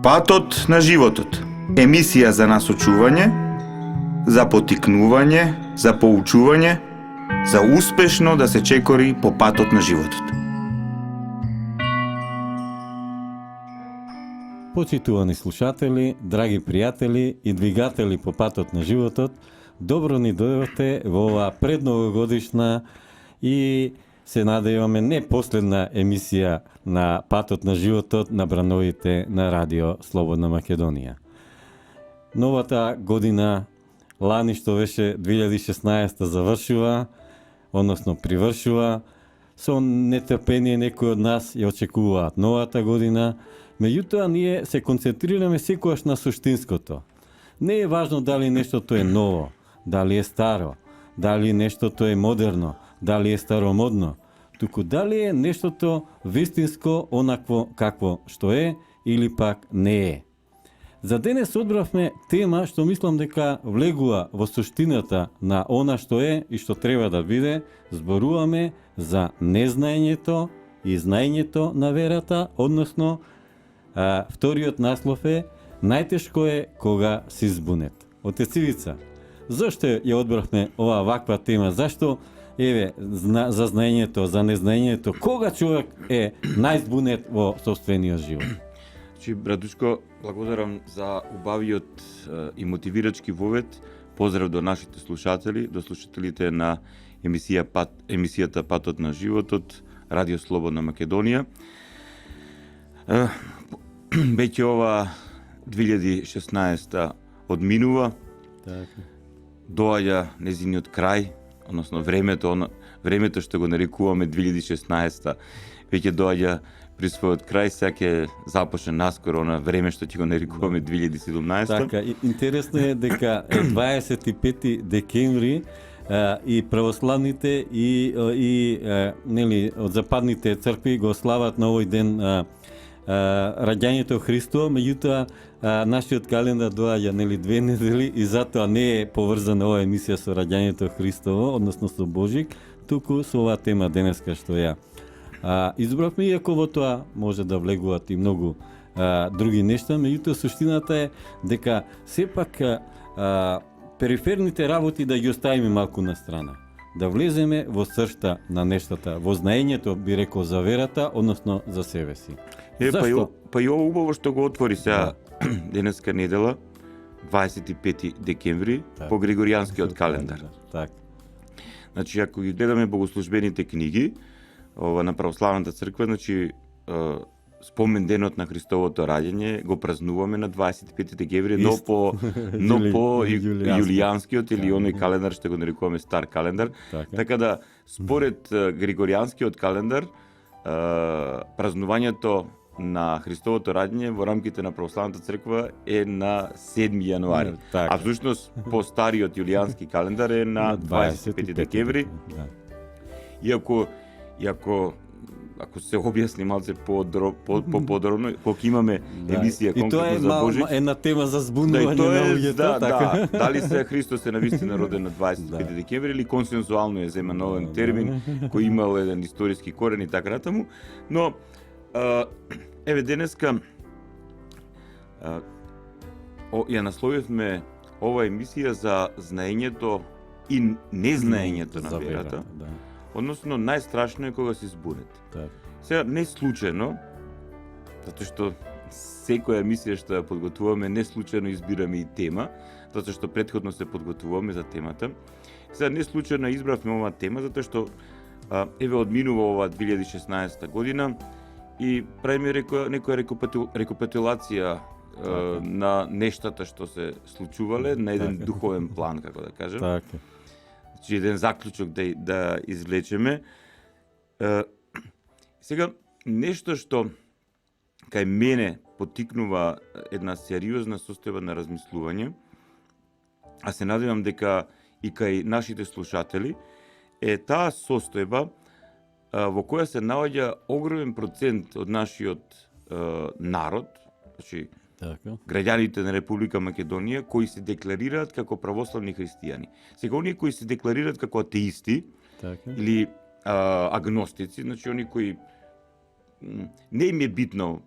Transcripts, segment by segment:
Патот на животот. Емисија за насочување, за потикнување, за поучување, за успешно да се чекори по патот на животот. Почитувани слушатели, драги пријатели и двигатели по патот на животот, добро ни дојдовте во оваа предновогодишна и се надеваме не последна емисија на патот на животот на брановите на Радио Слободна Македонија. Новата година, лани што беше 2016 завршува, односно привршува, со нетрпение некои од нас ја очекуваат новата година, меѓутоа ние се концентрираме секогаш на суштинското. Не е важно дали нештото е ново, дали е старо, дали нештото е модерно, дали е старомодно, туку дали е нештото вистинско онакво какво што е или пак не е. За денес одбравме тема што мислам дека влегува во суштината на она што е и што треба да биде. Зборуваме за незнаењето и знаењето на верата, односно вториот наслов е најтешко е кога си збунет. Отец Ивица, зашто ја одбравме оваа ваква тема? Зашто за знаењето, за незнаењето, кога човек е најзбунет во собствениот живот? Братушко, благодарам за убавиот и мотивирачки вовет. Поздрав до нашите слушатели, до слушателите на емисијата Патот на животот, Радио Слободна Македонија. Веќе ова 2016 одминува, доаѓа незиниот крај, односно времето што го нарекуваме 2016 веќе доаѓа при својот крај, сега започне наскоро на време што ќе го нарекуваме 2017. Така, интересно е дека 25 декември и православните и нели од западните цркви го слават на овој ден раѓањето Христово, меѓутоа нашиот календар доаѓа нели 2 недели и затоа не е поврзана оваа емисија со раѓањето Христово, односно со Божик, туку со оваа тема денеска што ја избравме, иако во тоа може да влегуваат и многу други нешта, меѓутоа суштината е дека сепак периферните работи да ги оставиме малку на страна. Да влеземе во сршта на нештата, во знаењето, би рекол, за верата, односно за себе си. Па и ово убаво што го отвори сега денеска недела, 25 декември, по Григоријанскиот календар. Так. Значи, ако ги гледаме богослужбените книги на православната црква, значи спомен денот на Христовото раѓање го празнуваме на 25 декември, но по јулијанскиот или оној календар што го нарекуваме стар календар. Така да според Григоријанскиот календар празнувањето на Христовото раѓање во рамките на православната црква е на 7 јануари. А всушност по стариот јулијански календар е на 25 декември. Иако ако се објасни малце по-подробно, кога имаме емисија конкретно за Божик. И тоа е една тема за збунување на луѓето, така. Дали се Христос е навистина роден на 25 декември или консензуално е земен термин кој имал еден историски корен и така натаму, но еве денеска ја насловивме ова емисија за знаењето и незнаењето на верата. Односно, најстрашно е кога си збунет. Сега, не случајно, затоа што секоја емисија што ја подготвуваме, не случајно избираме и тема, затоа што претходно се подготвуваме за темата. Сега, не случајно избравме оваа тема, затоа што еве одминува ова 2016 година и правиме некоја рекапитулација на нештата што се случувале на еден духовен план, како да кажем. Значи, еден заклучок да извлечеме. Сега, нешто што кај мене потикнува една сериозна состојба на размислување, а се надевам дека и кај нашите слушатели, е таа состојба во која се наоѓа огромен процент од нашиот народ, значи граѓаните на Република Македонија, кои се декларираат како православни христијани. Сега, оние кои се декларираат како атеисти или агностици, значи оние кои не им е битно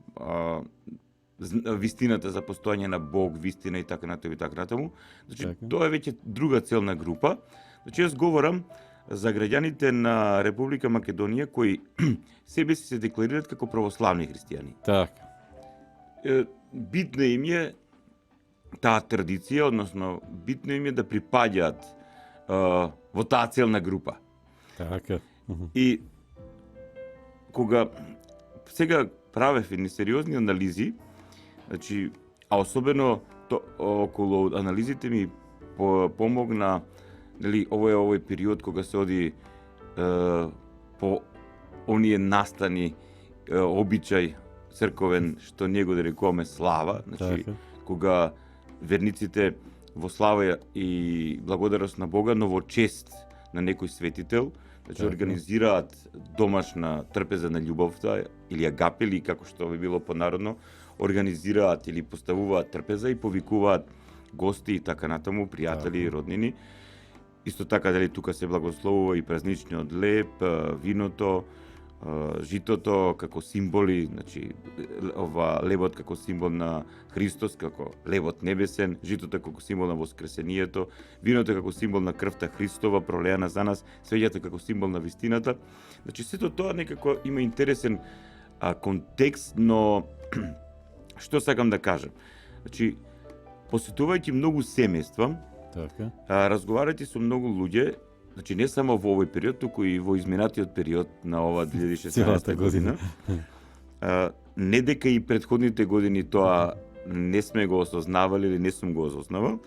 вистината за постојање на Бог, вистина и така натаму и така натаму. Значи, Така. тоа е веќе друга целна група. Значи, јас говорам за граѓаните на Република Македонија кои себе си се декларираат како православни христијани. Така. Битно им е таа традиција, односно битно им е да припаѓаат во таа целна група. Така. И кога сега правев едни сериозни анализи, значи, а особено околу анализите ми помогна, нели, овој период кога се оди по оние настани обичај црковен што него да рекуваме слава, значи Така. кога верниците во слава и благодарност на Бога, но во чест на некој светител, значи Така. организираат домашна трпеза на љубовта или агапе, или како што би било понародно, организираат или поставуваат трпеза и повикуваат гости и така натаму, пријатели и роднини. Исто така, дали тука се благословува и празничниот леб, виното, житото како символи, значи ова лебот како символ на Христос, како лебот небесен, житото како символ на воскресението, виното како символ на крвта Христова пролеана за нас, свеќето како символ на вистината. Значи сето тоа некако има интересен контекст, но што сакам да кажам? Значи, посетувајќи многу семејства, Така. разговарајќи со многу луѓе, значи не само во овој период, туку и во изминатиот период на ова 2016 година. Не дека и претходните години тоа не сме го осознавали или не сум го осознавал,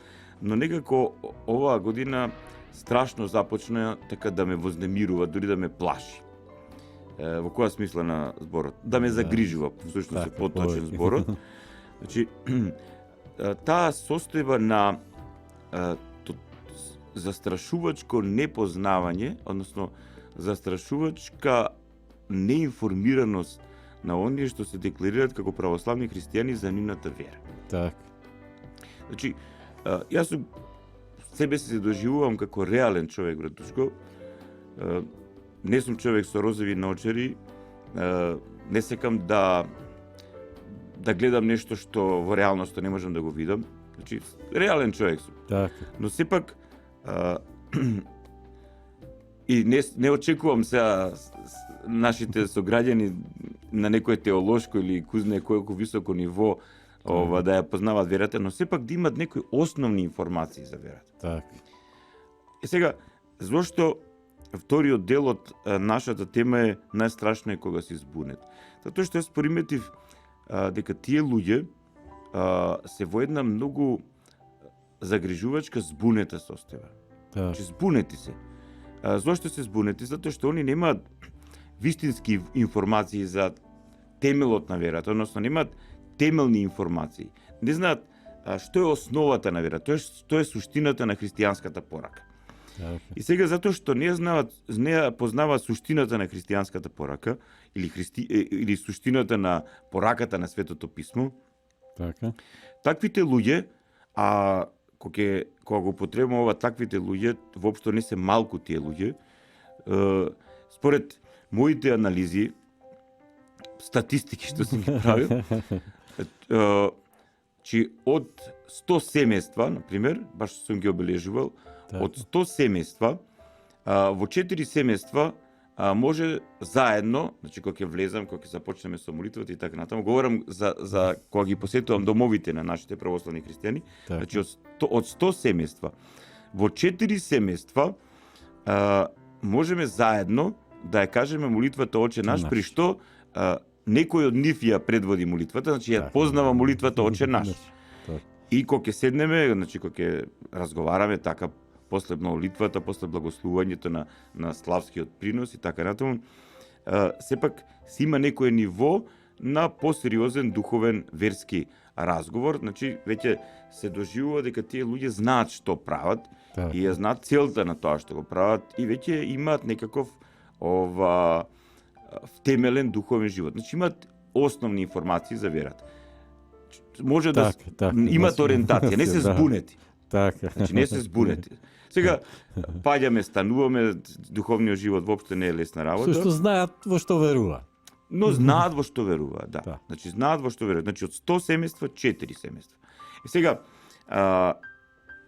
но некако оваа година страшно започна така да ме вознемирува, дури да ме плаши. Во која смисла на зборот? Да ме загрижува, всушност е Така, поточен повеќе. зборот. Значи, таа состојба на застрашувачко непознавање, односно застрашувачка неинформираност на оние што се декларираат како православни христијани за нивната вера. Така. Значи, јас сум себе се доживувам како реален човек, братушко. Не сум човек со розови наочари, не сакам да гледам нешто што во реалноста не можам да го видам. Значи, реален човек сум. Така. Но сепак и не очекувам сега нашите сограѓани на некое теолошко или кузне колку високо ниво да ја познаваат верата, но сепак да имат некои основни информации за верата. Така. И сега, зошто вториот дел од нашата тема е најстрашно е кога се збунет? Затоа што јас приметив дека тие луѓе се во една многу загрижувачка збунета состојба. Така. Че збунети се. Зошто се збунети? Затоа што они немаат вистински информации за темелот на верата, односно немаат темелни информации. Не знаат што е основата на верата, што е суштината на христијанската порака. Така. И сега затоа што не познаваат суштината на христијанската порака или суштината на пораката на Светото писмо, Така. таквите луѓе, кога го потребува таквите луѓе, воопшто не се малку тие луѓе. Според моите анализи, статистики што сум ги правил, че од 100 семејства, например, баш сум ги обележувал, Така. од 100 семејства, во 4 семејства може заедно, значи кога ќе влезам, кога ќе започнеме со молитвата и така натаму, говорам за кога ги посетувам домовите на нашите православни христијани, Така. значи од 100 семејства, во 4 семејства можеме заедно да ја кажеме молитвата Оче наш, при што некој од нив ја предводи молитвата, значи ја Така. познава молитвата Оче наш. Така. И кога ќе седнеме, значи кога ќе разговараме така после молитвата, после благословувањето на славскиот принос и така натаму, сепак си има некое ниво на посериозен духовен верски разговор, значи веќе се доживува дека тие луѓе знаат што прават Така. и ја знаат целта на тоа што го прават и веќе имаат некаков темелен духовен живот. Значи имаат основни информации за верата. Може да Така. имаат ориентација, не се Да. збунети. Така. Значи не се збунети. Сега паѓаме, стануваме, духовниот живот воопшто не е лесна работа. Сушто знаат во што верува. но знаат во што веруваат, да. Да. Значи знаат во што веруваат. Значи од 100 семејства 4 семејства. И сега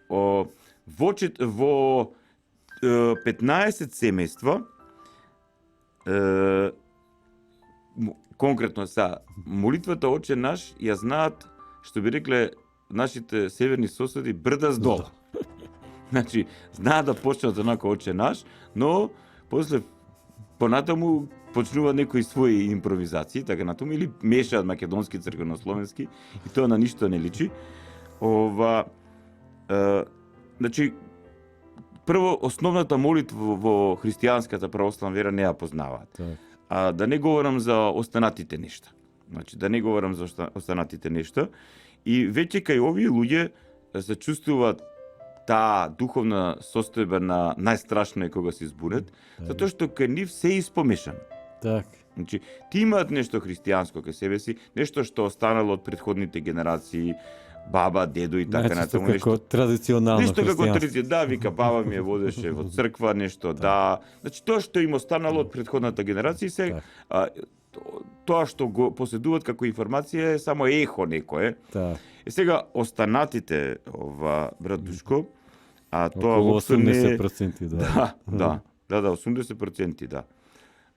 во 15 семејства конкретно са молитвата Оче наш ја знаат, што би рекле нашите северни соседи, брда здол. Значи, знаат да почнат онако Оче наш, но после понатаму почнуваат некои своји импровизации, така натаму, или мешаат македонски црквено-словенски, и тоа на ништо не личи. Значи, прво, основната молитва во христијанската православна вера не ја познаваат. Так. А да не говорам за останатите нешта. Значи, да не говорам за останатите нешта. И веќе кај овие луѓе се чувствуваат таа духовна состојба на најстрашно е кога се избунет, затоа што кај нив се испомешано. Так. Значи, ти имаат нешто христијанско кај себе си, нешто што останало од претходните генерации, баба, дедо и така натаму, како традиционално нешто како христијанство. традиција, да, вика баба ми ја водеше во црква, нешто, да. Значи тоа што им останало од претходната генерација и се тоа што го поседуваат како информација е само ехо некое. Так. И сега останатите, брат Душко, а тоа Околу воопшто не 80%, да. Да, 80%, да.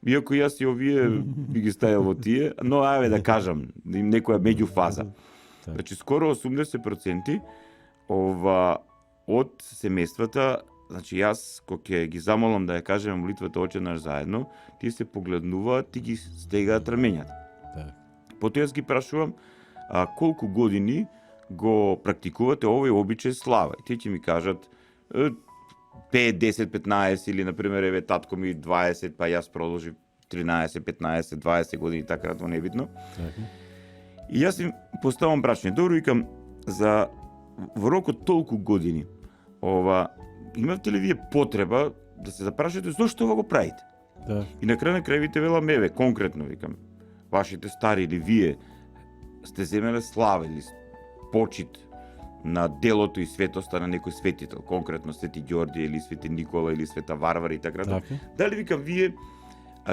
Иако јас и овие би ги ставил во тие, но ајде да кажам, некоја меѓуфаза. Так. Значи скоро 80% од семејствата, значи јас кога ќе ги замолам да ја кажеме молитвата Оче наш заедно, тие се погледнуваат и ги стегаат раменјата. Так. Потоа јас ги прашувам колку години го практикувате овој обичај слава. И тие ќе ми кажат 5, 10, 15 или например еве татко ми 20, па јас продолжив 13, 15, 20 години, така натаму небитно. Така. И јас им поставам прашање. Добро, викам, за во рок од толку години, имавте ли вие потреба да се запрашате зошто ова го правите? Да. И на крај вите вела меве, конкретно викам, вашите стари или вие сте земеле слава или почит на делото и светоста на некој светител, конкретно Свети Ѓорѓе или Свети Никола или Света Варвара и така натаму. Така. Дали викам вие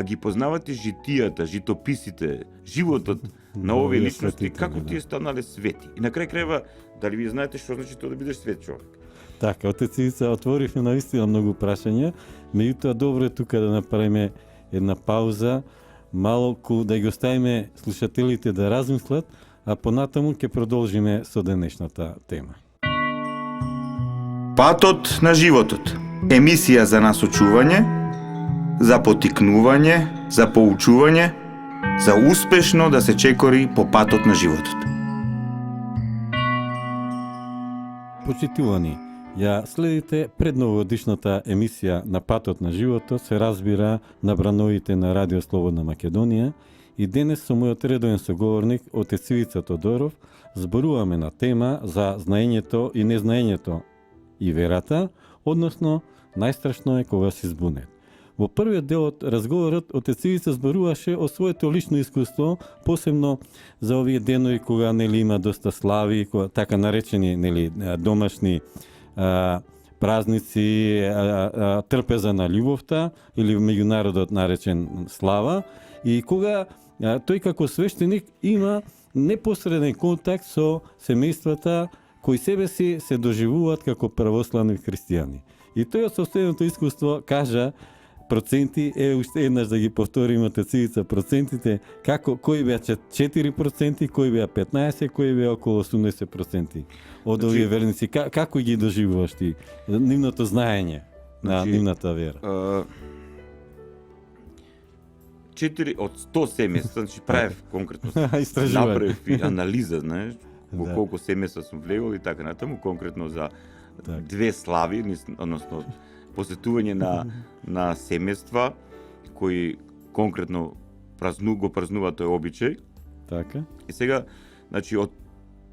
ги познавате житијата, житописите, животот на овие личности, како тие станале свети? И на крај крајва, дали вие знаете што значи тоа да бидеш свет човек? Така, отец Ивица, отворивме наистина многу прашања, меѓутоа добро е тука да направиме една пауза, малку да ги оставиме слушателите да размислат, а понатаму ќе продолжиме со денешната тема. Патот на животот. Емисија за насочување, за потикнување, за поучување, за успешно да се чекори по патот на животот. Почитувани, ја следите предновогодишната емисија на Патот на животот, се разбира на брановите на Радио Слободна Македонија, и денес со мојот редовен соговорник, отец Ивица Тодоров, зборуваме на тема за знаењето и незнаењето и верата, односно најстрашно е кога се збунет. Во првиот дел од разговорот, отец Ивица зборуваше о своето лично искуство, посебно за овие денови кога нели има доста слави, кога, така наречени домашни празници, трпеза на љубовта или меѓународот наречен слава, и кога тој како свештеник има непосреден контакт со семејствата кои себе си се доживуваат како православни христијани. И тој од собственото искуство кажа проценти, уште еднаш да ги повториме отец Ивица процентите, кои беа 4%, кои беа 15%, кои беа околу 80% од овие верници. Како ги доживуваш ти нивното знаење на нивната вера? 4 од 100 семејства, значи правев конкретно, направив анализа, знаеш, во колку семејства сум влегол и така натаму, конкретно за две слави, односно посетување на семејства кои конкретно го празнуваат тој обичај. Така. И сега, значи, од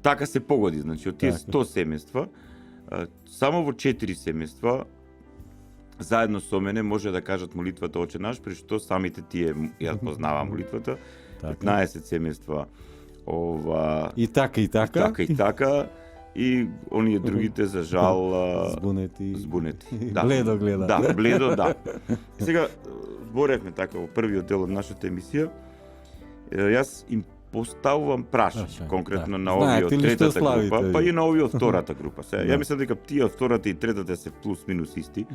така се погоди, значи, од тие 100 семејства, само во 4 семејства заедно со мене може да кажат молитвата Оче наш, при што самите тие ја познава молитвата. 15 семејства и така и така. Така и така. И оние другите за жал збунети. Да. Бледо гледа. Да, бледо, да. Сега зборевме така во првиот дел од нашата емисија Јас им поставувам прашање, конкретно на овие Знаете од ли што третата славите група, ви? па и на овие од втората група. Сега, Да. ја мислам дека тие од втората и третата се плюс минус исти.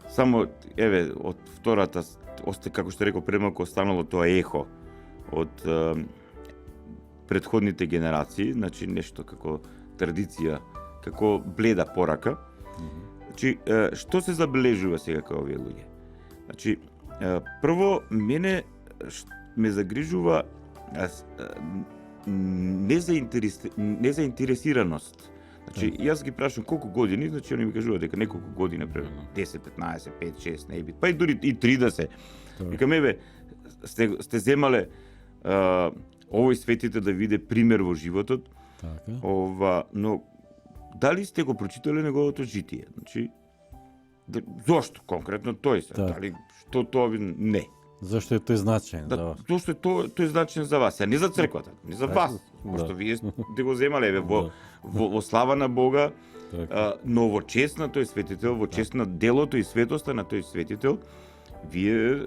Само еве од втората како што реков премалку останало тоа ехо од претходните генерации, значи нешто како традиција, како бледа порака. Значи, што се забележува сега кај овие луѓе? Значи, прво мене ме загрижува незаинтересираност. Значи, јас ги прашам колку години, значи они ми кажуваат дека неколку години, примерно 10, 15, 5, 6, не би, па и дури и 30. Викам, еве, сте земале овој светите да виде пример во животот, но дали сте го прочитале неговото житие? Значи, зошто конкретно тој се? Дали што тоа не? Зашто е тој значаен за вас? Зашто е тој значаен за вас, а не за црквата, не за вас. Пошто вие сте го земале еве во слава на Бога, но во чест на тој светител, во чест на делото и светоста на тој светител, вие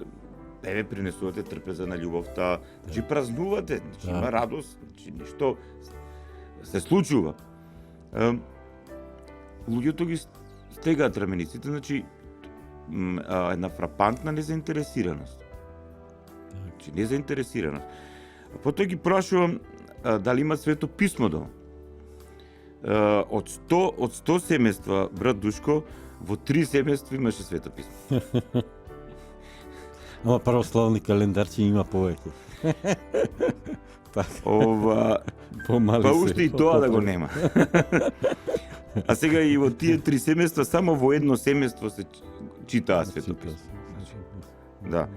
еве принесувате трпеза на љубовта, значи празнувате, значи има радост, значи нешто се случува. Луѓето ги стегаат рамениците, значи една фрапантна незаинтересираност. Значи незаинтересираност. Потоа ги прашувам дали има свето писмо дома. Од 100 семејства, брат Душко, во 3 семејства имаше свето писмо. Ама православни календарчи има повеќе. Па уште и тоа да го нема. А сега и во тие 3 семејства, само во едно семејство се читаа свето писмо. Да.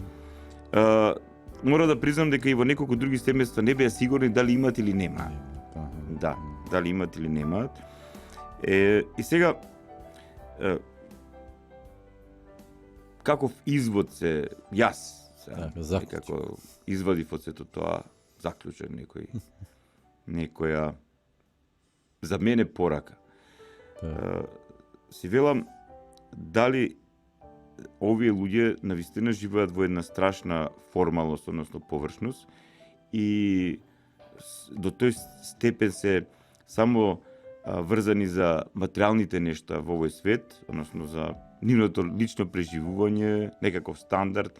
Мора да признам дека и во неколку други семејства не беа сигурни дали имаат или немаат. Да, дали имаат или немаат. И сега каков извод се јас како извадив од сето тоа заклучок некоја за мене порака. Си велам дали овие луѓе навистина живеат во една страшна формалност, односно површност, и до тој степен се само врзани за материјалните нешта во овој свет, односно за нивното лично преживување, некаков стандард,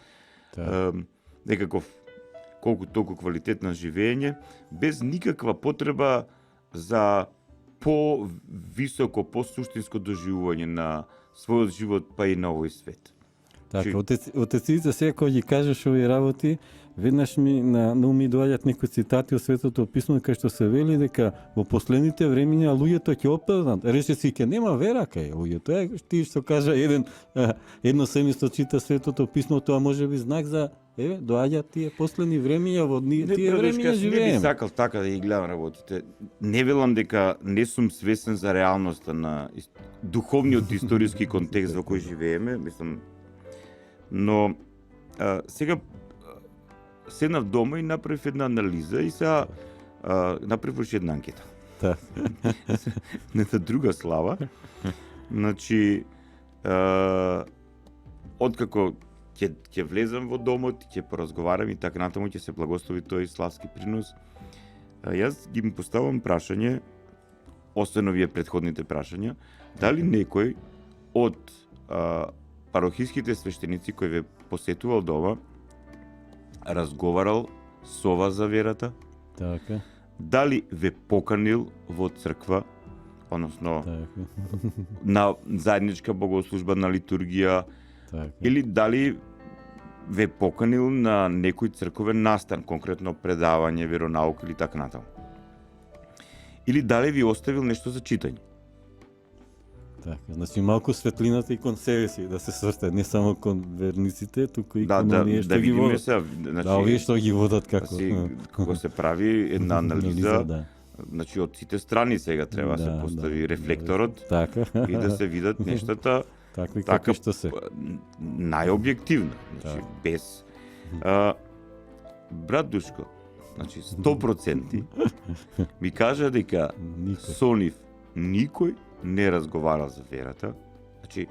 некаков колку толку квалитет на живење, без никаква потреба за по-високо, по-суштинско доживување на својот живот, па и на овој свет. Така, отеците сега кога ги кажеш овие работи, веднаш ми на ум доаѓаат некои цитати од Светото писмо кај што се вели дека во последните времиња луѓето ќе опазнат. Рече си ќе нема вера кај луѓето. Ти што кажа едно семејство чита Светото писмо, тоа може би знак за доаѓаат тие последни времиња, во тие времиња живееме. Не би сакал така да ги гледам работите. Не велам дека не сум свесен за реалноста на духовниот историски контекст во кој живееме, мислам. Но сега седнав дома и направив една анализа и сега направив уште една анкета. На друга слава. Значи, откако ќе влезам во домот, ќе поразговарам и така натаму ќе се благослови тој славски принос, јас ги ми поставам прашање, освен овие претходните прашања, дали некој од парохиските свештеници кои ве посетувал дома разговарал со вас за верата? Така. Дали ве поканил во црква, односно на заедничка богослужба, на литургија, или дали ве поканил на некој црковен настан, конкретно предавање, веронаука или така натаму? Или дали ви оставил нешто за читање? Така, значи малку светлината и кон себе си да се сврте, не само кон верниците, туку и кон оние што ги водат. Значи, овие што ги водат како се прави една анализа, значи од сите страни сега треба да се постави рефлекторот и да се видат нештата така што се најобјективно, значи без брат Душко, значи 100% ми кажа дека со нив никој не разговарал за верата. Значи,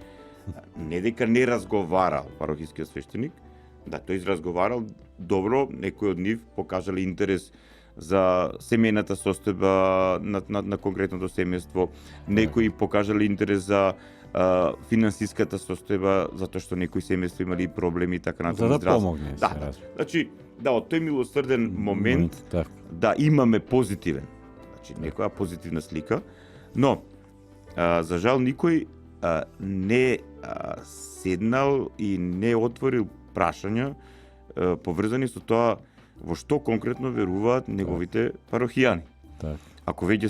не дека не разговарал парохискиот свештеник, Да, тој изразговарал добро, некои од нив покажале интерес за семејната состојба на конкретното семејство, некои покажале интерес за финансиската состојба, затоа што некои семејства имали проблеми и така натаму. За да помогне. Да, значи, да, од тој милосрден момент, так. да, имаме позитивен, значи, некоја позитивна слика, но, за жал, никој не седнал и не отворил прашања поврзани со тоа во што конкретно веруваат неговите парохијани. Так. Ако веќе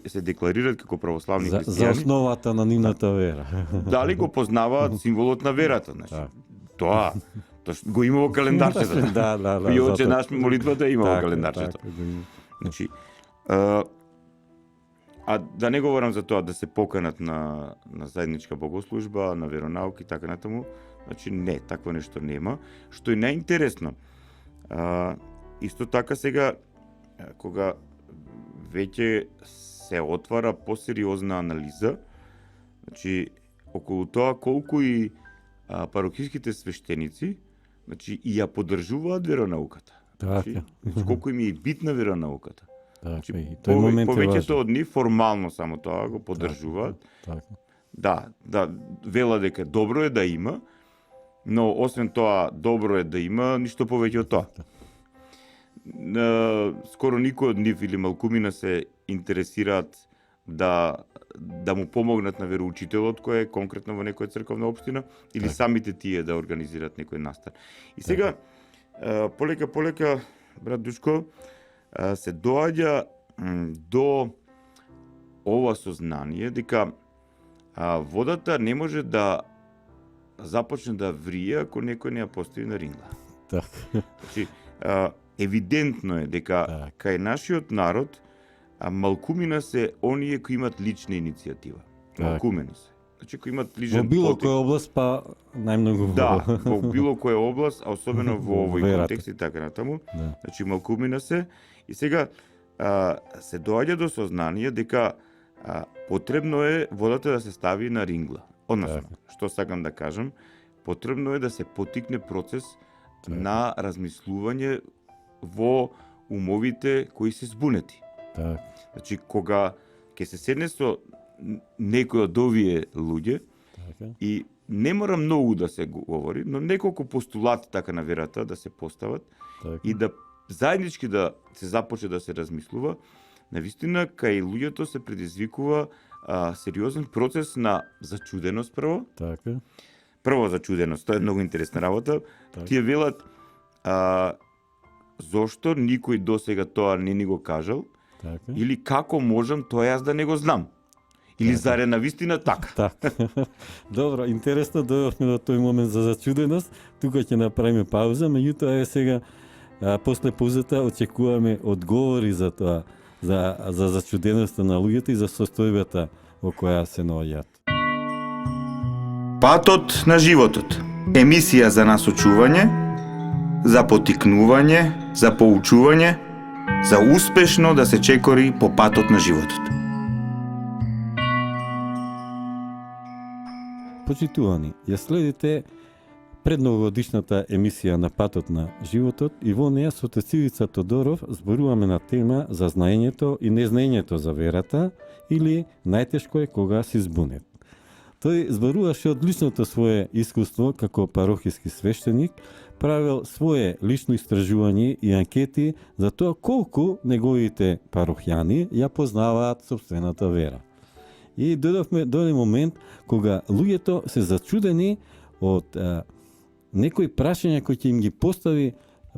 се декларираат како православни христијани, за основата на нивната вера. Дали го познаваат символот на верата, значи. Тоа го има во календарчето. Да. И Отче наш молитвата има во календарчето. Значи, а да не говорам за тоа да се поканат на заедничка богослужба, на веронауки и така натаму, значи не, такво нешто нема. Што е најинтересно, исто така сега, кога веќе се отвара посериозна анализа, значи, околу тоа колку и парокиските свештеници, значи, и ја поддржуваат веронауката. Значи, колку им е битна веронауката. Значи, повеќето од нив формално само тоа го поддржуваат. Да, вела дека добро е да има, но освен тоа добро е да има, ништо повеќе од тоа. Скоро никој од нив или малкумина се интересираат да му помогнат на вероучителот кој е конкретно во некоја црковна општина или самите тие да организираат некој настан. И сега полека брат Душко се доаѓа до ова сознание дека водата не може да започне да врие ако некој не ја постави на рингла. Значи, евидентно е дека кај нашиот народ малкумина се оние кои имат лична иницијатива. Малкумени се. Значи, кои имат личен во било која област, па најмногу во било која област, а особено во овој контекст и така натаму. Значи, малкумина се. И сега се доаѓа до сознание дека потребно е водата да се стави на рингла. Односно, што сакам да кажам, потребно е да се потикне процес на размислување во умовите кои се збунети. Значи, кога ќе се седне со некој од овие луѓе и не мора многу да се говори, но неколку постулати така на верата да се постават и да заеднички да се започне да се размислува, навистина кај луѓето се предизвикува сериозен процес на зачуденост прво. Прво зачуденост, тоа е многу интересна работа. Тие велат зошто никој досега тоа не ни го кажал, или како можам тоа јас да не го знам. Или заре навистина така. Добро, интересно дојдовме до тој момент за зачуденост. Тука ќе направиме пауза, меѓутоа сега после паузата очекуваме одговори за тоа, за зачуденоста на луѓето и за состојбата во која се наоѓаат. Патот на животот. Емисија за насочување, за потикнување, за поучување, за успешно да се чекори по патот на животот. Почитувани, ја следите предновогодишната емисија на Патот на животот и во неја со Цивица Тодоров зборуваме на тема за знаењето и незнаењето за верата или најтешко е кога си збунет. Тој зборуваше од личното свое искуство како парохиски свештеник, правил свое лично истражување и анкети за тоа колку неговите парохјани ја познаваат собствената вера. И дојде момент кога луѓето се зачудени од некои прашања кои ќе им ги постави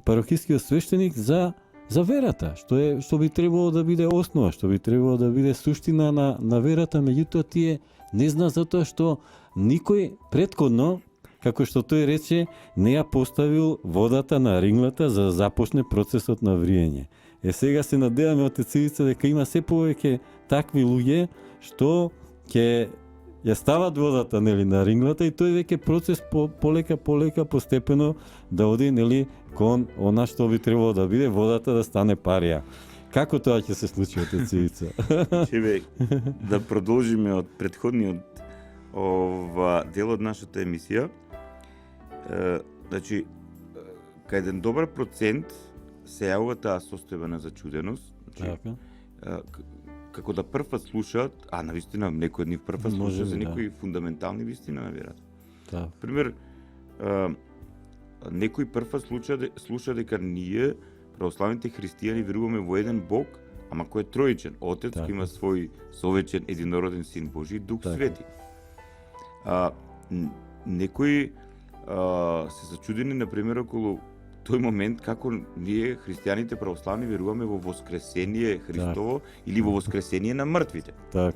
парохискиот свештеник за верата, што би требало да биде основа, што би требало да биде суштина на верата, меѓутоа тие не зна затоа што никој претходно, како што тој рече, не ја поставил водата на ринглата за да започне процесот на вриење. Сега се надеваме од Цивица дека има се повеќе такви луѓе што ќе ја стават водата на ринглата и тој веќе процес полека постепено да оди кон она што би требало да биде водата да стане парија. Како тоа ќе се случи од Цивица? Да продолжиме од претходниот дел од нашата емисија. значи, кај еден добар процент се јавува таа состојба на зачуденост, значи, како да прв пат слушаат, а навистина некој од нив прв пат слушаат за некои фундаментални вистина на верата. Да. Пример, некој прв пат слуша дека ние, православните христијани, веруваме во еден Бог, ама кој е троичен, Отец, кој има свој совечен единороден Син Божи и Дух Свети. Некои се зачудени, например, околу тој момент како ние, христијаните православни, веруваме во воскресение Христово или во воскресение на мртвите. Так.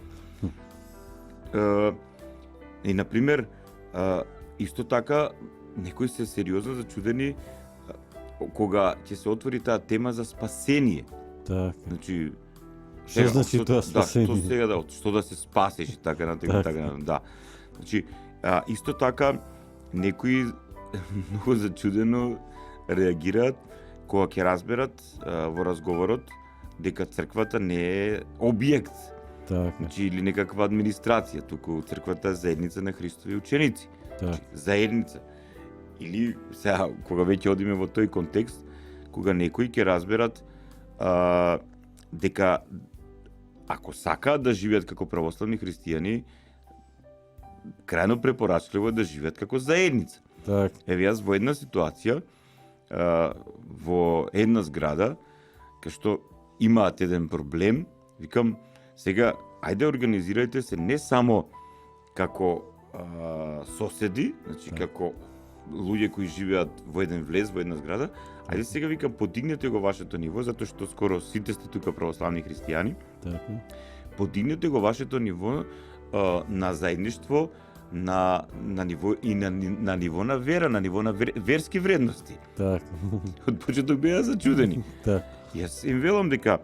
И, например, исто така, некои се сериозно зачудени кога ќе се отвори таа тема за спасение. Так. Значи, што значи тоа спасение? Да, што сега што да се спасеш и така натаму, да. Значи, исто така некои многу зачудено реагираат кога ќе разберат во разговорот дека црквата не е објект. Така. Значи, или некаква администрација, туку црквата е заедница на Христови ученици. Значи, заедница. Или сега кога веќе одиме во тој контекст, кога некои ќе разберат дека ако сакаат да живеат како православни христијани, крајно препорачливо е да живеат како заедница. Так. Еве јас во една ситуација, во една зграда, кај што имаат еден проблем, викам, сега, ајде организирајте се не само како соседи, значи како луѓе кои живеат во еден влез, во една зграда, ајде сега, викам, подигнете го вашето ниво, затоа што скоро сите сте тука православни христијани, подигнете го вашето ниво на заедништво, на ниво и на ниво на вера, на ниво на верски вредности. Так. Од почеток беа зачудени. Так. Јас им велам дека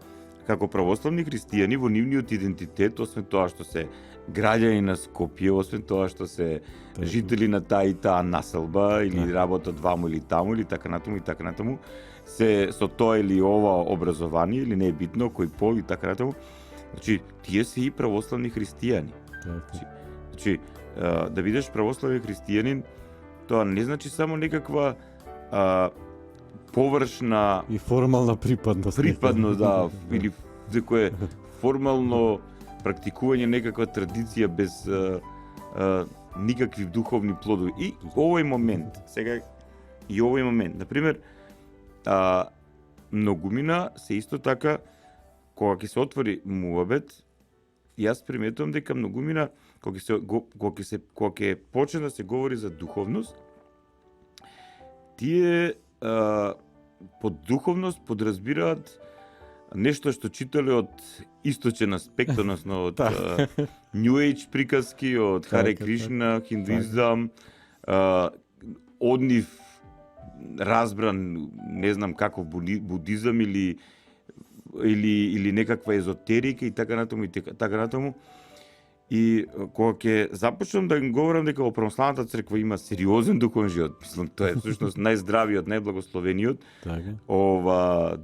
како православни христијани во нивниот идентитет, освен тоа што се граѓани на Скопје, освен тоа што се жители на таа и таа населба или работат ваму или таму или така натаму, се со тоа или ова образование или не е битно кој пол и така натаму. Значи, тие се и православни христијани. Значи, да бидеш православен христијанин, тоа не значи само некаква површна и формална припадност. Да, или некое формално практикување некаква традиција без никакви духовни плодови. И овој момент, сега и овој момент, например, многумина се исто така кога ќе се отвори муабет, јас приметувам дека многумина кога ќе почне да се говори за духовност, тие под духовност подразбираат нешто што читале од источен аспект, односно од New Age приказки, од Харе Кришна, хиндуизам, од нив разбран, не знам каков будизам или некаква езотерика и така натаму. И кога ќе започнам да говорам дека во православната црква има сериозен духовен живот, мислам тоа е всушност најздравиот, најблагословениот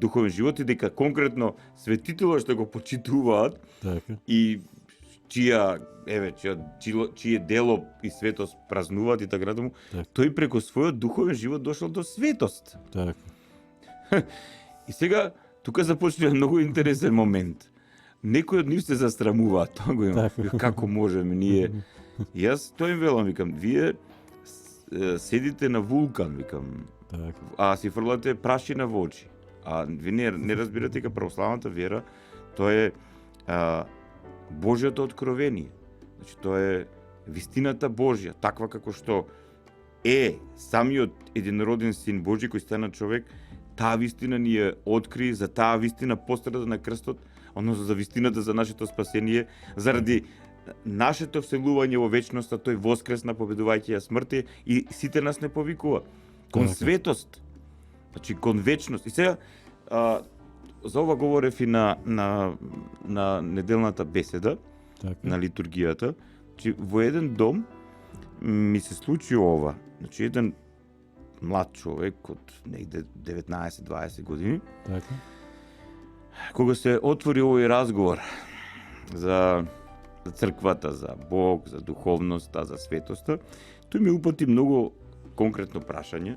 духовен живот и дека конкретно светителот што го почитуваат и чие дело и светост празнуваат и така натаму, тој преку својот духовен живот дошол до светост. И сега тука започнува многу интересен момент. Некои од нив се застрамуваат, тоа го имам. Како можеме ние? Јас тоа им велам, викам, вие седите на вулкан, викам, а си фрлате прашина во очи. А ви не разбирате дека православната вера, тоа е Божјото откровение. Значи, тоа е вистината Божја, таква како што е самиот единороден Син Божи кој стана човек, таа вистина ни ја откри, за таа вистина пострада на крстот, односно за вистината за нашето спасение, заради нашето вселување во вечноста, тој воскресна победувајќи ја смртта и сите нас не повикува кон светост. Значи кон вечност. И сега за ова говорев и на неделната беседа, на литургијата, че во еден дом ми се случи ова. Значи еден млад човек од негде 19-20 години, кога се отвори овој разговор за црквата, за Бог, за духовноста, за светоста, тој ми упати многу конкретно прашање,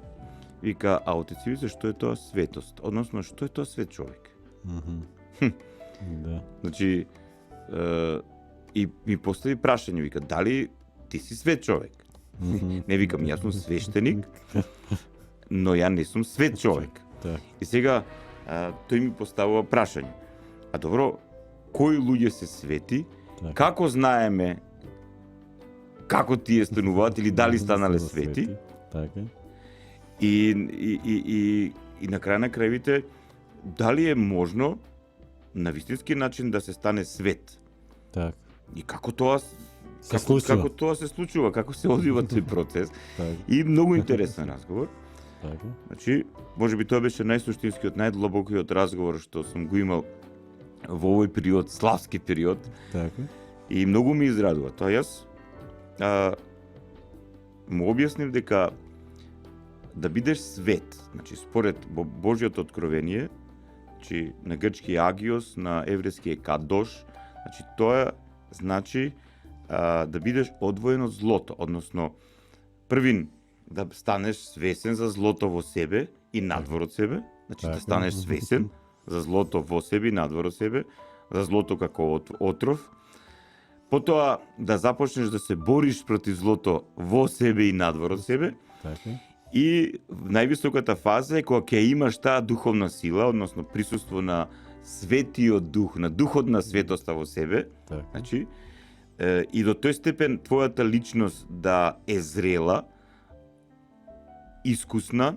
вика, а отец Ивице, што е тоа светост? Односно, што е тоа свет човек? Да. Значи, и ми постави прашање, вика, дали ти си свет човек? Не викам, јас сум свештеник, но ја не сум свет човек. И сега, тој ми поставува прашање. А добро, кои луѓе се свети? Како знаеме како тие стануваат или дали станале свети? Така. И на крај на крајвите, дали е можно на вистински начин да се стане свет? Така. И како тоа случува? Како тоа се случува, како се одвива тој процес? И многу интересен разговор. Така. Значи, можеби тоа беше најсуштинскиот, најдлабокиот разговор што сум го имал во овој период, славски период. Така. И многу ми израдува. Тоа јас му објаснив дека да бидеш свет, значи според Божјото откровение, значи на грчки агиос, на еврејски кадош, значи тоа значи да бидеш одвоен од злото, односно првин да станеш свесен за злото во себе и надвор од себе, значи да станеш свесен за злото во себе и надвор од себе, за злото како отров. Потоа да започнеш да се бориш против злото во себе и надвор од себе. Така. И највисоката фаза е кога ќе имаш таа духовна сила, односно присуство на светиот дух, на духот на светоста во себе. Така. Значи, и до тој степен твојата личност да е зрела, искусна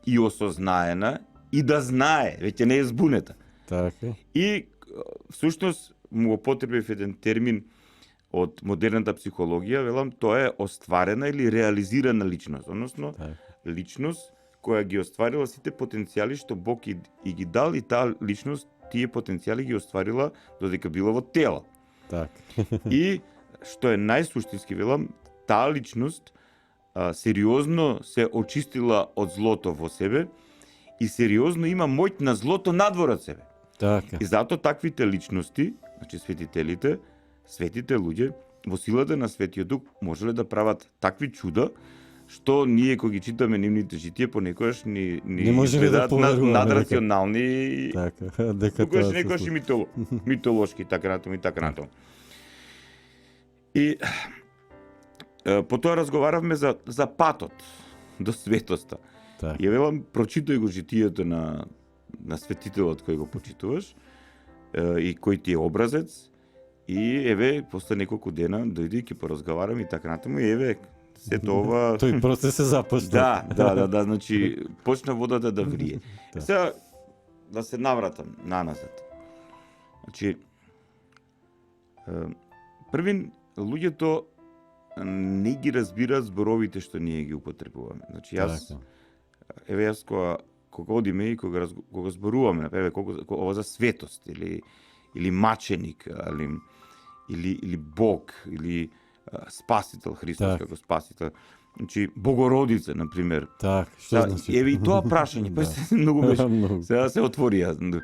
и осознаена и да знае, веќе не е збунета. Така. И всушност му употребив еден термин од модерната психологија, велам, тоа е остварена или реализирана личност, односно личност која ги остварила сите потенцијали што Бог и ги дал, и таа личност тие потенцијали ги остварила додека била во тело. Так. И што е најсуштински, велам, таа личност сериозно се очистила од злото во себе и сериозно има моќ на злото надвор од себе. Така. И затоа таквите личности, значи светителите, светите луѓе, во силата на Светиот Дух можеле да прават такви чуда, што ние кога ги читаме нивните житија понекогаш ни изгледаат надрационални. Така, дека тоа се некогаш и митолошки, така натаму и така натаму. И потоа разговаравме за патот до светоста. Так. И велам, прочитај го житието на светителот кој го почитуваш и кој ти е образец. И еве, после неколку дена дојде и ќе поразговарам и така натаму, и еве, сето ова... Тој процес се започна. Да, значи, почна водата да врие. Сега, да се навратам наназад. Значи, првин, луѓето не ги разбираат зборовите што ние ги употребуваме. Значи, јас кога одиме и кога зборуваме, например, ова за светост, или маченик, или Бог, или Спасител, Христос како Спасител. Значи, Богородица, например. Так, што значи? Еве и тоа прашање, па многу беше. Сега се отворија.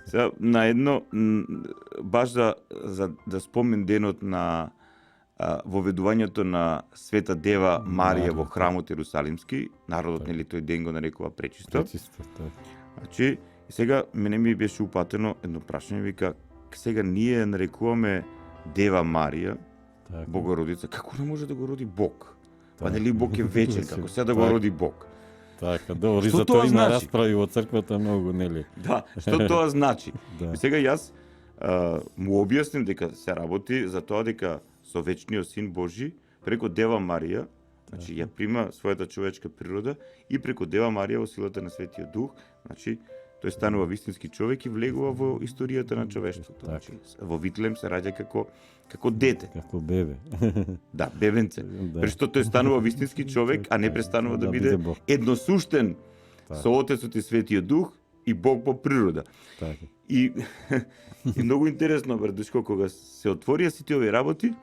Сега на едно, баш да спомен денот на воведувањето на Света Дева Марија во храмот Ерусалимски, народот, нели, тој ден го нарекува пречиста. Значи, сега мене ми беше упатено едно прашање, вика, сега ние нарекуваме Дева Марија, Богородица, како не може да го роди Бог? Па нели Бог е вечен, како сега да го роди Бог? Така, добро, и за тоа има расправи во црквата многу, нели? Да, што тоа значи? И сега јас му објасним дека се работи за тоа дека со вечниот Син Божи, преко Дева Марија, значи ја прима својата човечка природа и преко Дева Марија во силата на Светиот Дух, значи тој станува вистински човек и влегува во историјата на човештвото. Значи, во Витлем се раѓа како дете. Како бебе. Да, бебенце. Прешто тој станува вистински човек, а не престанува да биде едносуштен со Отецот и Светиот Дух и Бог по природа. И многу интересно, брадушко, кога се отворија сите овие работи,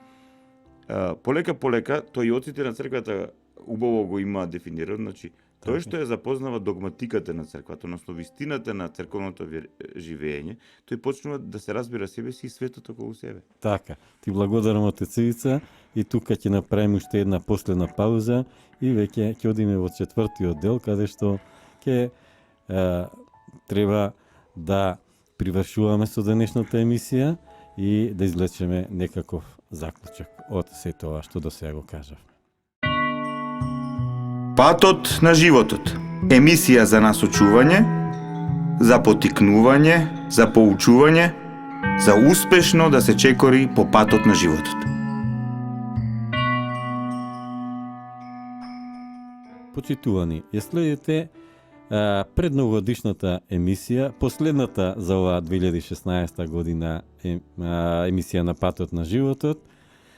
полека тој и отците на црквата убаво го има дефинирано, значи Тоа што ја запознава догматиката на црквата, односно вистината на црковното живење, тој почнува да се разбира себе си и светот околу себе. Така, ти благодарам Отецевица и тука ќе направиме уште една последна пауза и веќе ќе одиме во четвртиот дел, каде што ќе треба да привршуваме со денешната емисија и да извлечеме некаков заклучок од се тоа што до сега го кажав. Патот на животот. Емисија за насочување, за потикнување, за поучување, за успешно да се чекори по патот на животот. Почитувани, ја следите предновогодишната емисија, последната за оваа 2016 година емисија на Патот на животот,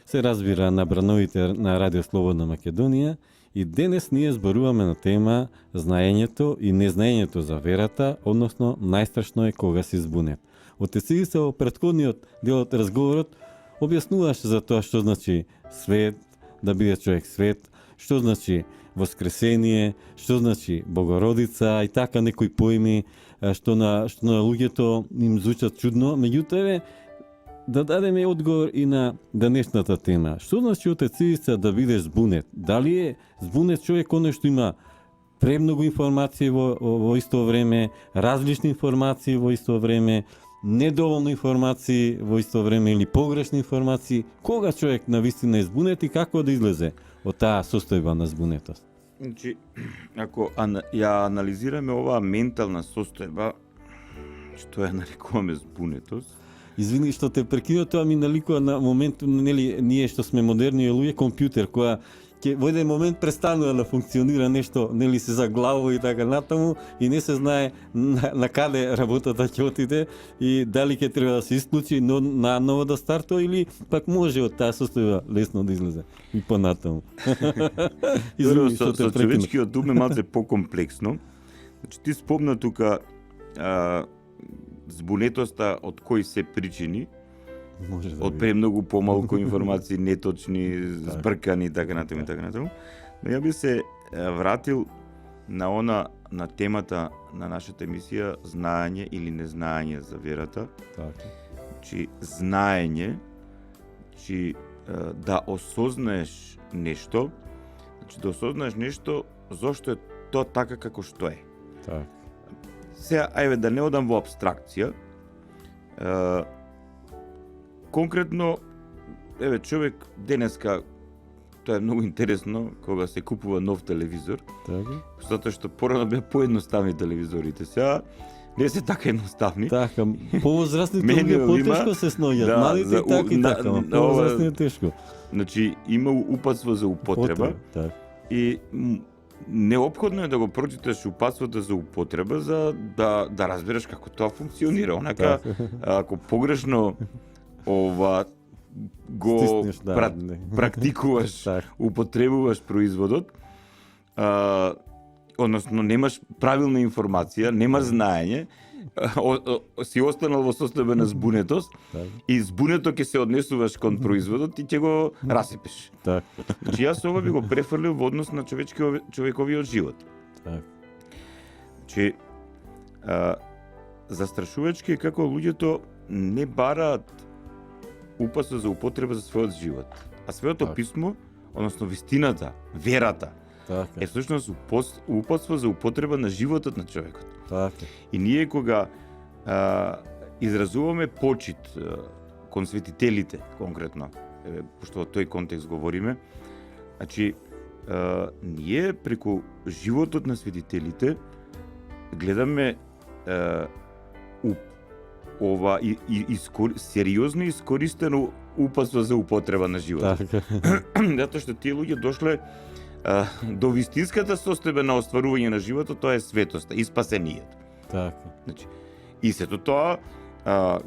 се разбира на брановите на Радио Слободна Македонија и денес ние зборуваме на тема знаењето и незнаењето за верата, односно најстрашно е кога се збунет. Отецевица во претходниот дел од разговорот објаснуваше за тоа што значи свет, да биде човек свет, што значи воскресение, што значи Богородица и така некои поими што на луѓето им звучат чудно, меѓутоа да дадеме одговор и на денешната тема. Што значи Отецевица да бидеш збунет? Дали е збунет човек оној што има премногу информации во исто време, различни информации во исто време, недоволно информации во исто време или погрешни информации? Кога човек навистина е збунет и како да излезе од таа состојба на збунетост? Значи, ако ја анализираме оваа ментална состојба, што ја нарекуваме збунетост, Извини што те прекинувам, тоа ми наликува на момент, нели, ние што сме модерни луѓе, компјутер која ќе во еден момент престанува да функционира нешто, нели, се заглавува и така натаму и не се знае на каде работата ќе отиде и дали ќе треба да се исклучи, но наново да стартува или пак може од таа состојба лесно да излезе и понатаму. Извини што те прекинувам. Со човечкиот ум е малце покомплексно. Значи ти спомна тука збунетоста од кои се причини, од премногу помалку информации, неточни, збркани и така натаму и така натаму. Но ја би се вратил на темата на нашата емисија знаење или незнаење за верата. Така. Значи знаење, значи да осознаеш нешто, значи да осознаеш нешто зошто е тоа така како што е. Така. Сега, ајде да не одам во абстракција. Конкретно, еве човек денеска, тоа е многу интересно кога се купува нов телевизор. Така. Затоа што порано беа поедноставни телевизорите. Сега не се така едноставни. Така, повозрастните луѓе потешко се сноѓат, малите и така и така, повозрастни е тешко. Значи, има упатство за употреба. Так. И неопходно е да го прочиташ упатството за употреба за да разбереш како тоа функционира. Онака, ако погрешно го стиснеш, практикуваш, употребуваш производот, односно немаш правилна информација, немаш знаење, си останал во состојба на збунетост и збунето ќе се однесуваш кон производот и ќе го расипеш. Значи јас ова би го префрлил во однос на човековиот живот. Значи застрашувачки е како луѓето не бараат упатство за употреба за својот живот. А Светото писмо, односно вистината, верата, е всушност упатство за употреба на животот на човекот. И ние кога изразуваме почит кон светителите, конкретно, пошто во тој контекст говориме, значи, ние преку животот на светителите гледаме ова сериозно искористено упатство за употреба на животот. Затоа што тие луѓе дошле до вистинската состојба на остварување на животот, тоа е светоста и спасението. Така. Значи, и сето тоа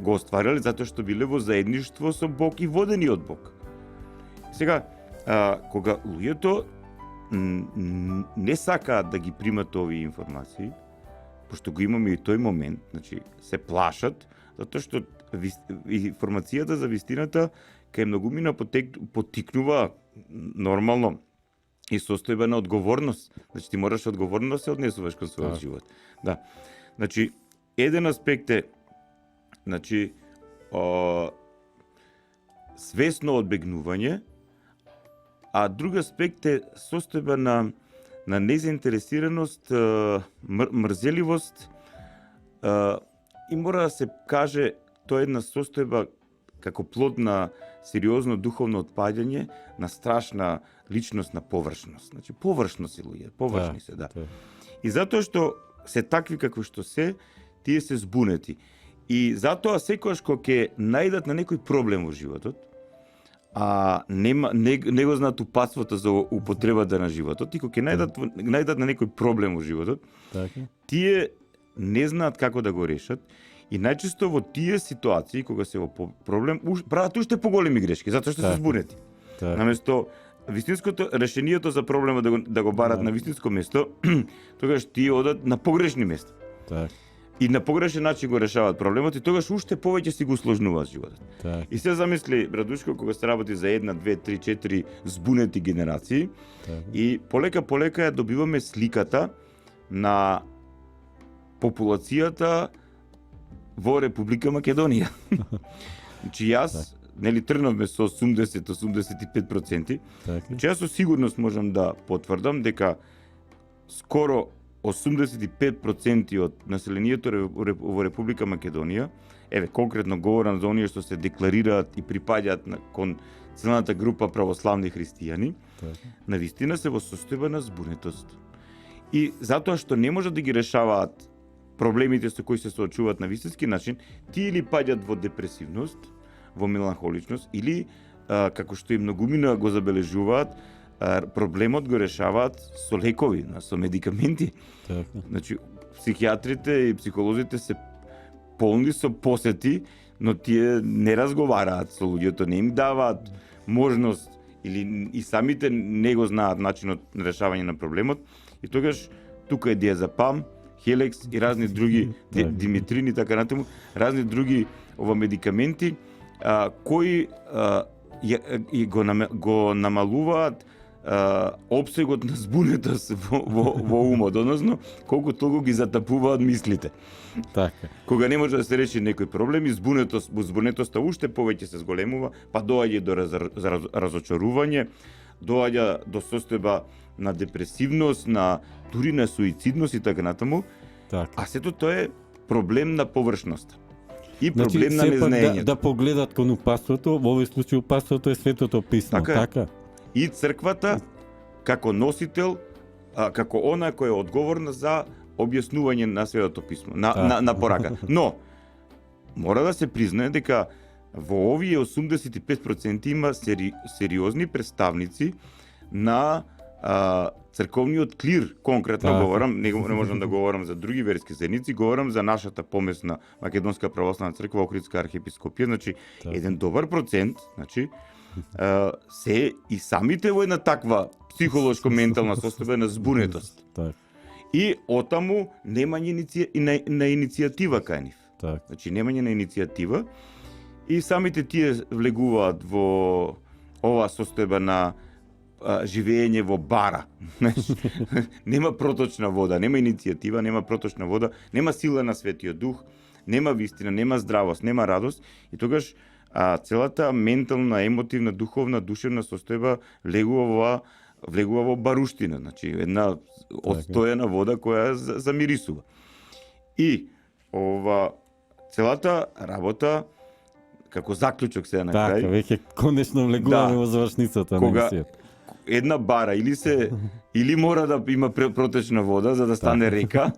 го оствариле затоа што биле во заедништво со Бог и водени од Бог. Сега, кога луѓето не сакаат да ги примат овие информации, пошто го имаме и тој момент, значи се плашат, затоа што информацијата за вистината кај многумина потикнува нормално и состојба на одговорност. Значи ти мораш одговорно да се однесуваш кон својот живот. Да. Значи еден аспект е значи свесно одбегнување, а друг аспект е состојба на незаинтересираност, мрзеливост, и мора да се каже тоа е една состојба како плод на сериозно духовно отпаѓање, на страшна личностна површност. Значи површно се луѓе, површни се, да. И затоа што се такви како што се, тие се збунети. И затоа секогаш кога ќе најдат на некој проблем во животот, а не го знаат упатството за употребата на животот, и кога ќе најдат на некој проблем во животот, тие не знаат како да го решат, и најчесто во тие ситуации кога се во проблем прават уште поголеми грешки, затоа што се збунети. Наместо вистинското решението за проблемот да го барат на вистинско место, тогаш тие одат на погрешни места. И на погрешен начин го решаваат проблемот, и тогаш уште повеќе си го усложнуваат животот. И се замисли, Брадушко, кога се работи за 1, 2, 3, 4 збунети генерации, и полека ја добиваме сликата на популацијата во Република Македонија. Значи јас, нели тргнавме со 80-85%, значи јас со сигурност можам да потврдам дека скоро 85% од населението во Република Македонија, конкретно говорам за оние што се декларираат и припаѓаат кон целата група православни христијани, навистина се во состојба на збунетост. И затоа што не можат да ги решаваат проблемите со кои се соочуваат на вистински начин, тие или паѓаат во депресивност, во меланхоличност, или, како што и многумина го забележуваат, проблемот го решаваат со лекови, со медикаменти. Значи, психијатрите и психолозите се полни со посети, но тие не разговараат со луѓето, не им даваат можност, или и самите не го знаат начинот на решавање на проблемот, и тогаш тука е диазепам, Хелекс и разни други димитрини, така натаму, разни други медикаменти кои го намалуваат опсегот на збунетост во умот, односно колку толку ги затапуваат мислите. Така. Кога не може да се реши некој проблем, и збунетоста уште повеќе се зголемува, па доаѓа до разочарување, доаѓа до состојба на депресивност, дури на суицидност и така натаму. А сето тоа е проблем на површност. И проблем на незнаењето. Да погледат кон упатството, во овој случај упатството е Светото писмо, така? И црквата како носител, како она која е одговорна за објаснување на Светото писмо, на порака. Но мора да се признае дека во овие 85% има сериозни представници на црковниот клир, конкретно говорам, не можам да говорам за други верски заедници, говорам за нашата помесна Македонска православна црква, Охридска архиепископија, значи еден добар процент, значи се и самите во една таква психолошко-ментална состојба на збунетост. И отаму немање на иницијатива кај нив. Значи немање на иницијатива, и самите тие влегуваат во оваа состојба на живење во бара. Нема проточна вода, нема иницијатива, нема проточна вода, нема сила на Светиот Дух, нема вистина, нема здравост, нема радост, и тогаш целата ментална, емотивна, духовна, душевна состојба влегува во баруштина, значи една одстојена вода која замирисува. И целата работа, како заклучок сега на крај. Така, веќе конечно влегуваме во завршницата на емисијата. Една бара или мора да има протечна вода за да стане река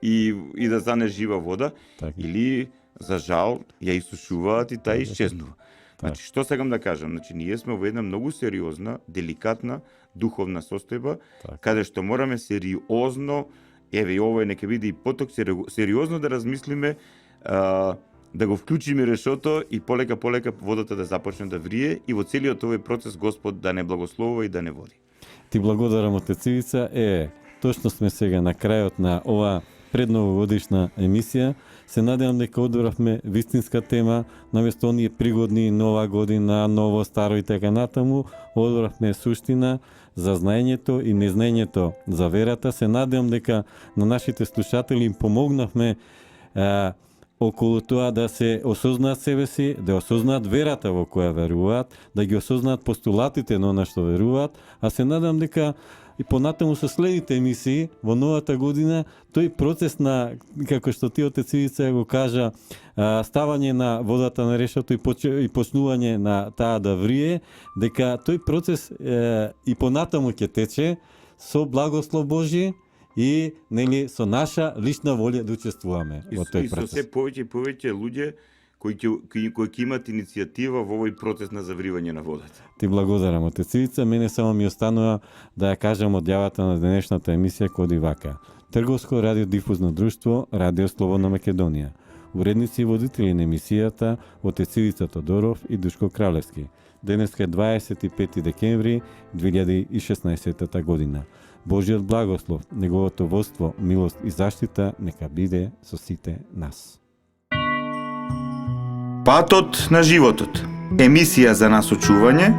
и да стане жива вода, или за жал ја исушуваат и таа исчезнува. Значи што сакам да кажам, значи ние сме во една многу сериозна, деликатна духовна состојба, каде што мораме сериозно, еве ова нека биде и поток, сериозно да размислиме, да го вклучиме решото и полека водата да започне да врие, и во целиот овој процес Господ да не благословува и да не води. Ти благодарам, отец Ивица. Точно сме сега на крајот на ова предновогодишна емисија. Се надевам дека одбравме вистинска тема, наместо оние пригодни нова година, ново, старо и така натаму, одбравме суштина. за знаењето и незнаењето за верата. Се надевам дека на нашите слушатели им помогнавме околу тоа да се осознаат себе си, да осознаат верата во која веруваат, да ги осознаат постулатите на она што веруваат, а се надам дека и понатаму со следните емисии во новата година тој процес на, како што ти отец Ивица го кажа, ставање на водата на решето и почнување на таа да врие, дека тој процес и понатаму ќе тече со благослов Божи и нели со наша лична волја да учествуваме во тој процес. И со се повеќе и повеќе луѓе кои ќе имат иницијатива во овој процес на завривање на водата. Ти благодарам, отец Ивица. Мене само ми останува да ја кажам одјавата на денешната емисија кој оди вака. Трговско радиодифузно друштво Радио Слободна Македонија. Уредници и водители на емисијата отец Ивица Тодоров и Душко Кралевски. Денеска е 25 декември 2016 година. Божиот благослов, неговото водство, милост и заштита нека биде со сите нас. Патот на животот. Емисија за насочување,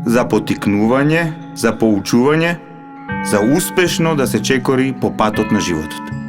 за потикнување, за поучување, за успешно да се чекори по патот на животот.